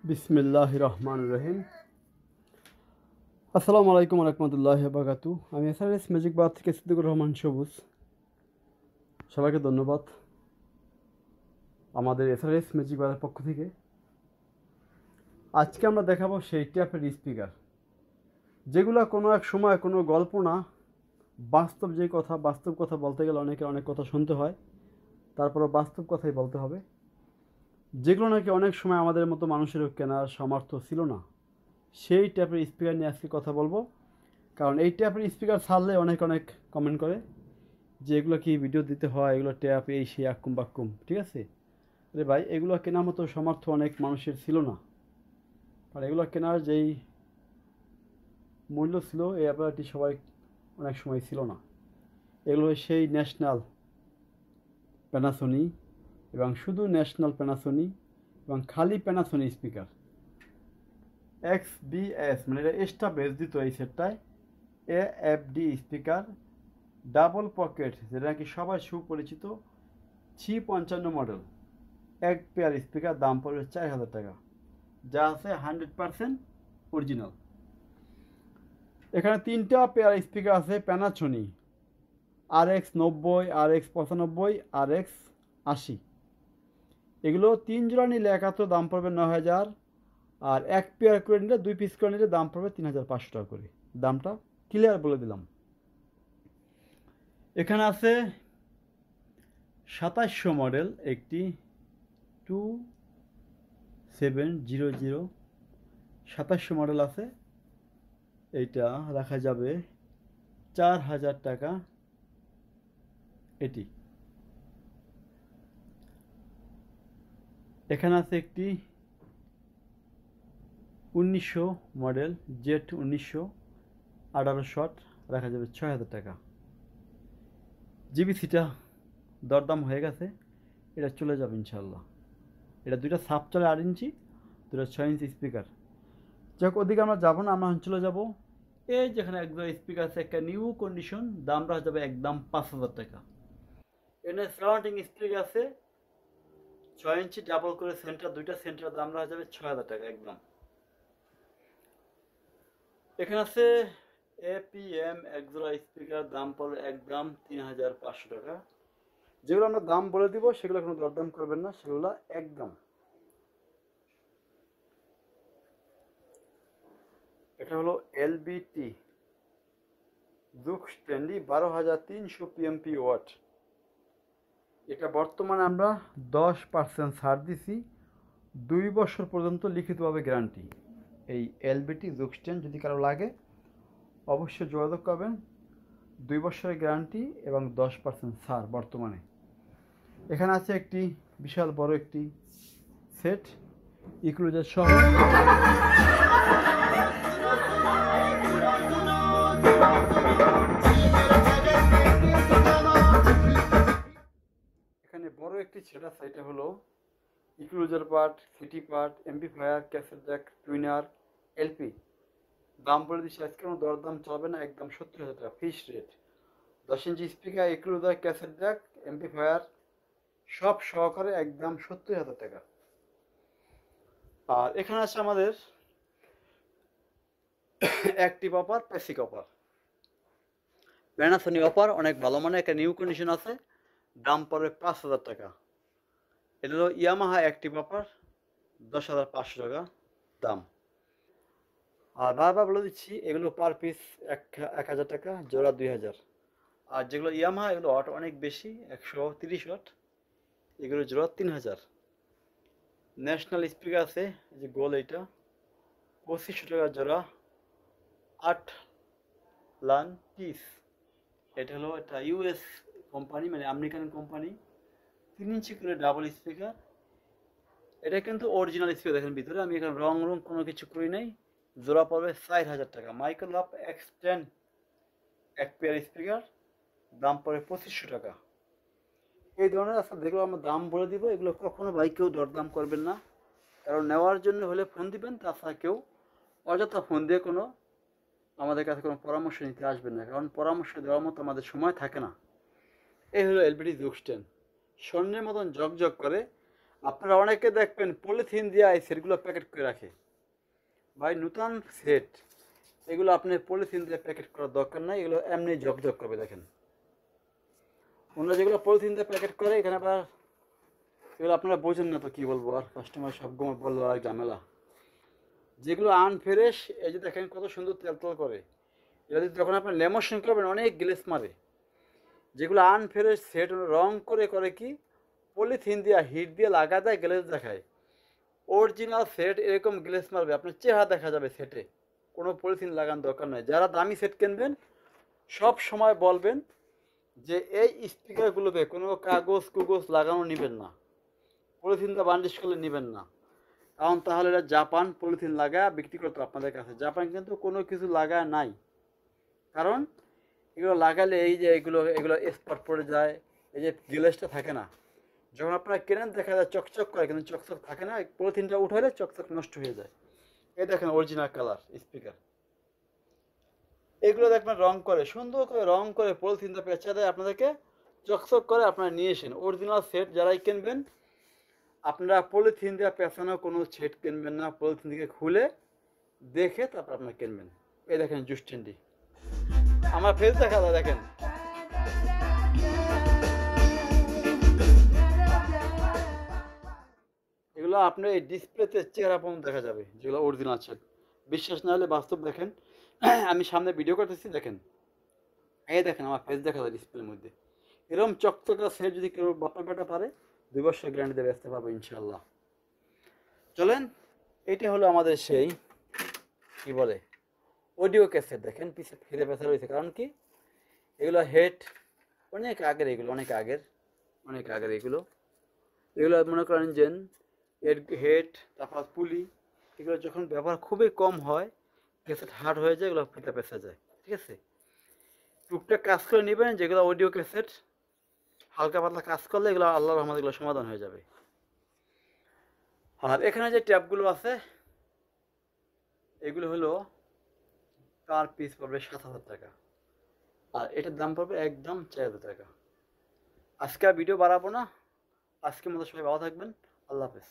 বিসমিল্লাহির রহমানির রহিম। আসসালামু আলাইকুম রহমতুল্লাহি বারাকাতু। আমি এসআরএস ম্যাজিক বার থেকে সিদ্দিকুর রহমান সবুজ। সবাইকে ধন্যবাদ আমাদের এসআরএস ম্যাজিক বারের পক্ষ থেকে। আজকে আমরা দেখাবো সেই টাইপের স্পিকার যেগুলো কোনো এক সময় কোনো গল্প না, বাস্তব কথা বলতে গেলে অনেকের অনেক কথা শুনতে হয়, তারপরও বাস্তব কথাই বলতে হবে। যেগুলো নাকি অনেক সময় আমাদের মতো মানুষেরও কেনার সামর্থ্য ছিল না, সেই টাইপের স্পিকার নিয়ে আজকে কথা বলবো। কারণ এই টাইপের স্পিকার ছাড়লে অনেক কমেন্ট করে যে এগুলো কি ভিডিও দিতে হয়, এগুলো ট্যাপ এই সেই আক্কুম বাক্কুম, ঠিক আছে? আরে ভাই, এগুলো কেনার মতো সামর্থ্য অনেক মানুষের ছিল না। আর এগুলো কেনার যেই মূল্য ছিল, এই অ্যাপারেটটি সবাই অনেক সময় ছিল না। এগুলো সেই ন্যাশনাল প্যানাসোনি, এবং শুধু ন্যাশনাল প্যানাসোনি এবং খালি প্যানাসোনি স্পিকার XBS, মানে এটা এক্সট্রা বেস দিত এই সেটটায়। AFD স্পিকার, ডাবল পকেট, যেটা নাকি সবাই সুপরিচিত, C55 মডেল, এক পেয়ার স্পিকার, দাম পড়বে 4000 টাকা, যা আছে 100% অরিজিনাল। এখানে তিনটা পেয়ার স্পিকার আছে প্যানাসোনি, RX90, RX95, RX80। এগুলো 3 জোড়া নিলে একাত্তর দাম পড়বে 9000, আর এক পেয়ার করে নিলে 2 পিস করে নিলে দাম পড়বে 3500 টাকা করে। দামটা ক্লিয়ার বলে দিলাম। এখানে আছে 2700 মডেল একটি 2700, 2700 মডেল আছে। এইটা রাখা যাবে 4000 টাকা। এটি এখানে আছে একটি 1900 মডেল Z1900 18 শট, রাখা যাবে 6000 টাকা। জিবিসিটা দরদাম হয়ে গেছে, এটা চলে যাবে ইনশাল্লাহ। এটা দুইটা সাপ চলে 8 ইঞ্চি, দুটো 6 ইঞ্চি স্পিকার। যাক, ওদিকে আমরা যাবো না, আমরা চলে যাব এই যেখানে একদম স্পিকার আছে, একটা নিউ কন্ডিশন, দাম রাখা যাবে একদম 5000 টাকা। এখানে সারাউন্ডিং স্পিকার আছে 6 ইঞ্চি ডাবল করে সেন্টার, দুইটা সেন্টার, দাম রাখা যাবে 6000 টাকা একদম। এখানে আছে APM একজোড়া স্পিকার, দাম পড়বে একদম 3500 টাকা। যেগুলো আমরা দাম বলে দিব সেগুলো কোনো দরদাম করবেন না, সেগুলো একদম। এটা হলো LBT জুক স্ট্যান্ডি 12300 PMP ওয়াট। এটা বর্তমানে আমরা 10% ছাড় দিছি, 2 বছর পর্যন্ত লিখিতভাবে গ্যারান্টি। এই LBT জুক স্ট্যান্ড যদি কারো লাগে অবশ্যই যোগাযোগ করবেন। 2 বছরের গ্যারান্টি এবং 10% ছাড় বর্তমানে। এখানে আছে একটি বিশাল বড় একটি সেট ইক্লুজার সহ। এখানে বড় একটি সেট আছে, এটা হলো enclosure part, CD part, amplifier, cassette jack, tuner, LP. দাম বলে দিচ্ছি, আজকে কোনো দরদাম চলবে না, একদম 70000 টাকা fix rate. 10 inch speaker, enclosure, cassette jack, amplifier সব সহকারে একদম 70000 টাকা। আর এখানে আছে আমাদের অ্যাক্টিভ অপার, প্যাসিক অপার, প্যানাসোনিক অপার, অনেক ভালো মানের একটা নিউ কন্ডিশন আছে, দাম পড়বে 5000 টাকা। এটা হলো ইয়ামাহা অ্যাক্টিভ অপার, 10500 টাকা দাম। আর বারবার বলে দিচ্ছি, এগুলো পার পিস 1000 টাকা, জোড়া 2000। আর যেগুলো ইয়ামাহা, এগুলো ওয়াট অনেক বেশি, 130 ওয়াট, এগুলো জোড়া 3000। ন্যাশনাল স্পিকার আছে, এই যে গোল, এইটা 2500 টাকা জোড়া, 8 লান পিস। এটা হলো একটা US কোম্পানি, মানে আমেরিকান কোম্পানি, 3 ইঞ্চি করে ডাবল স্পিকার। এটা কিন্তু অরিজিনাল স্পিকার, দেখেন ভিতরে আমি এখানে রং কোনো কিছু করি নাই। জোড়া পড়বে 4000 টাকা। মাইক্রো লাভ X10 এক পেয়ার স্পিকার, দাম পড়ে 2500 টাকা। এই ধরনের আছে, যেগুলো আমরা দাম বলে দিব, এগুলো কখনো ভাই কেউ দরদাম করবেন না। কারণ নেওয়ার জন্য হলে ফোন দিবেন, তাছাড়া কেউ অযথা ফোন দিয়ে কোনো আমাদের কাছে কোনো পরামর্শ নিতে আসবেন না, কারণ পরামর্শ দেওয়ার মতো আমাদের সময় থাকে না। এই হলো LBT জুক স্ট্যান্ড, স্বর্ণের মতন ঝকঝক করে। আপনারা অনেকে দেখবেন পলিথিন দিয়ে এই সেটগুলো প্যাকেট করে রাখে। ভাই নতুন সেট এগুলো আপনি পলিথিন দিয়ে প্যাকেট করার দরকার নাই, এগুলো এমনি ঝকঝক করবে। দেখেন ওনারা যেগুলো পলিথিন দিয়ে প্যাকেট করে এখানে আবার এগুলো আপনারা বোঝেন না তো কি বলবো, আর কাস্টমার সব বললো আর ঝামেলা। যেগুলো আনফ্রেশ এই যে দেখেন কত সুন্দর তেল তেল করে, এটা যদি যখন আপনি লেমোশন করবেন অনেক গ্লেস মারে। যেগুলো আনফ্রেশ সেট রং করে করে কি পলিথিন দিয়ে হিট দিয়ে লাগা দেয়, গ্লেস দেখায়। অরিজিনাল সেট এরকম গ্লেস মারবে, আপনার চেহারা দেখা যাবে সেটে, কোনো পলিথিন লাগানোর দরকার নয়। যারা দামি সেট কিনবেন সব সময় বলবেন যে এই স্পিকারগুলোতে কোনো কাগজ কুগজ লাগানো নেবেন না, পলিথিনটা বান্ডিশ করলে নেবেন না, কারণ তাহলে এটা জাপান পলিথিন লাগা বিক্রি করতো আপনাদের কাছে। জাপান কিন্তু কোনো কিছু লাগায় নাই, কারণ এগুলো লাগালে এই যে এগুলো এগুলো স্পট পড়ে যায়, এই যে গ্লেসটা থাকে না। যখন আপনারা কেনেন দেখা যায় চকচক করে, কিন্তু চকচক থাকে না, পলিথিনটা উঠাইলে চকচক নষ্ট হয়ে যায়। এই দেখেন অরিজিনাল কালার স্পিকার, এগুলো দেখবেন রং করে সুন্দর করে রং করে পলিথিনটা পেঁচা দেয় আপনাদেরকে, চকচক করে আপনারা নিয়ে এসেন। অরিজিনাল সেট যারাই কিনবেন আপনারা পলিথিন দিয়ে পেঁচানো কোনো সেট কিনবেন না, পলিথিন থেকে খুলে দেখে তারপর আপনারা কিনবেন। এই দেখেন জুস্টেন্ডি আমার ফেস দেখা যায়, দেখেন এগুলো আপনার এই ডিসপ্লেতে চেহারা পর্যন্ত দেখা যাবে, যেগুলো অরিজিনাল সেট। বিশ্বাস না হলে বাস্তব দেখেন, আমি সামনে ভিডিও করতেছি দেখেন, এই দেখেন আমার ফেস দেখা যায় ডিসপ্লের মধ্যে। এরকম চকচকা সেট যদি কেউ বাপা বেটা পারে 2 বছর গ্যারান্টি দিয়ে বেচতে পারবো ইনশাল্লাহ। চলেন, এটা হলো আমাদের সেই কি বলে অডিও ক্যাসেট। দেখেন পিছে ফিরে পেঁচা রয়েছে, কারণ কি এগুলো হেড অনেক আগের, এগুলো অনেক আগের, অনেক আগের এগুলো। এগুলো মনে করেন যে এর হেড তারপর পুলি এগুলো যখন ব্যবহার খুবই কম হয় ক্যাসেট হার্ড হয়ে যায়, এগুলো ফিতে পেঁচা যায়। ঠিক আছে, টুকটাক কাজ করে নেবেন, যেগুলো অডিও ক্যাসেট হালকা পাতলা কাজ করলে এগুলো আল্লাহর রহমতে এগুলো সমাধান হয়ে যাবে। আর এখানে যে ট্যাপগুলো আছে এগুলো হলো পার পিস পড়বে 7,000 টাকা, আর এটার দাম পড়বে একদম 4,000 টাকা। আজকে আর ভিডিও বাড়াবো না, আজকের মতো সবাই ভালো থাকবেন, আল্লাহ হাফেজ।